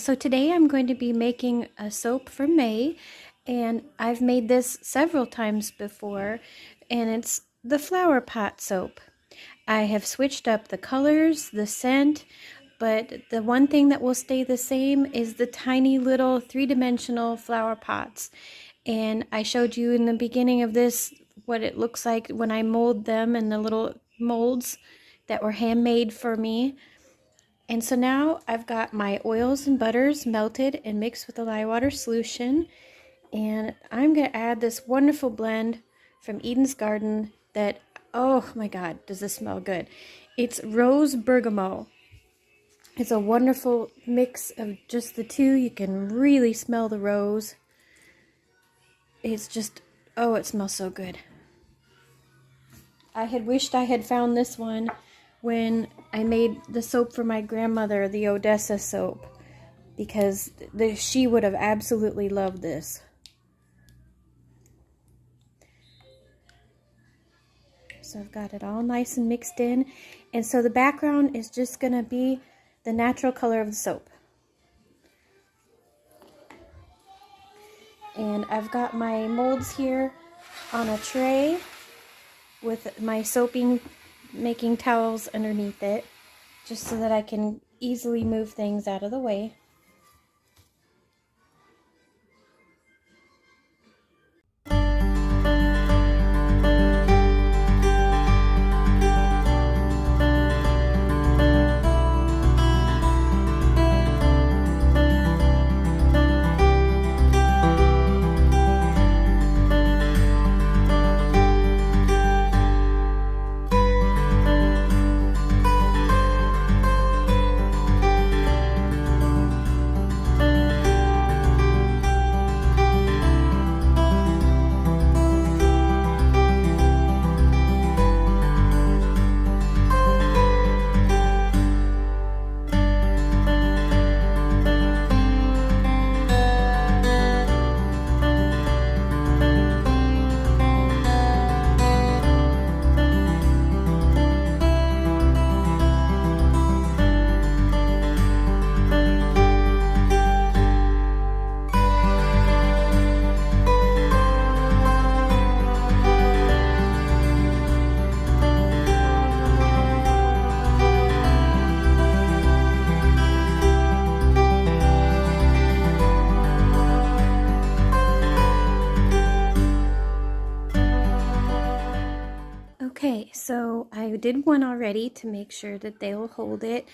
So today I'm going to be making a soap for May, and I've made this several times before, and it's the flower pot soap. I have switched up the colors, the scent, but the one thing that will stay the same is the tiny little three-dimensional flower pots. And I showed you in the beginning of this what it looks like when I mold them in the little molds that were handmade for me. And so now I've got my oils and butters melted and mixed with the lye water solution. And I'm going to add this wonderful blend from Eden's Garden that, oh my God, does this smell good. It's rose bergamot. It's a wonderful mix of just the two. You can really smell the rose. It's just, oh, it smells so good. I had wished I had found this one when I made the soap for my grandmother, the Odessa soap, because she would have absolutely loved this. So I've got it all nice and mixed in, and so the background is just going to be the natural color of the soap. And I've got my molds here on a tray with my soaping making towels underneath it, just so that I can easily move things out of the way. Okay, so I did one already to make sure that they'll hold it,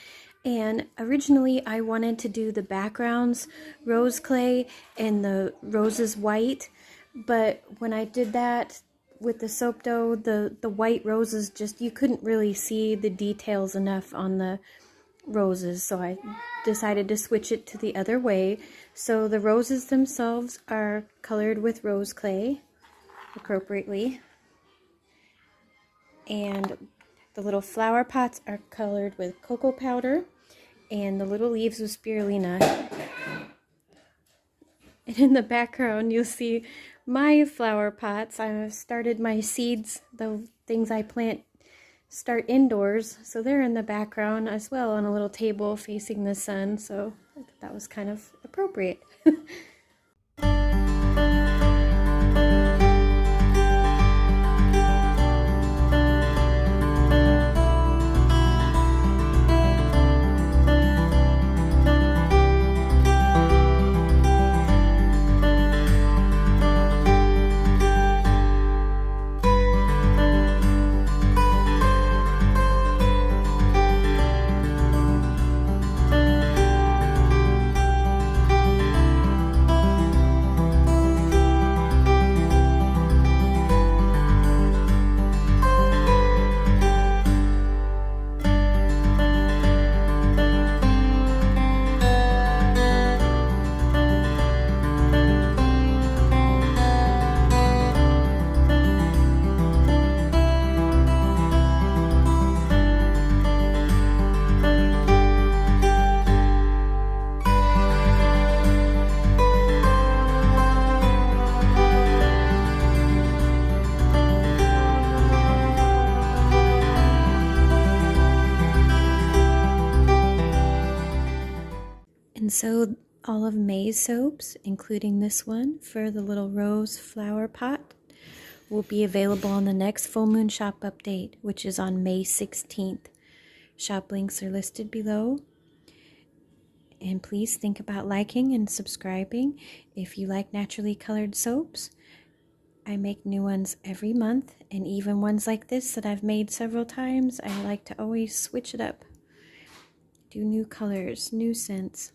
and originally I wanted to do the backgrounds rose clay and the roses white, but when I did that with the soap dough, the white roses, just, you couldn't really see the details enough on the roses, so I decided to switch it to the other way. So the roses themselves are colored with rose clay appropriately, and the little flower pots are colored with cocoa powder, and the little leaves with spirulina. And in the background you'll see my flower pots. I've started my seeds, the things I plant start indoors, so they're in the background as well on a little table facing the sun, so I thought that was kind of appropriate. And so all of May's soaps, including this one for the little rose flower pot, will be available on the next full moon shop update, which is on May 16th. Shop links are listed below. And please think about liking and subscribing if you like naturally colored soaps. I make new ones every month, and even ones like this that I've made several times, I like to always switch it up. Do new colors, new scents.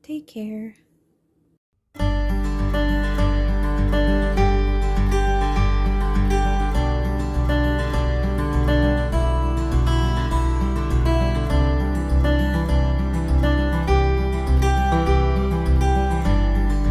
Take care.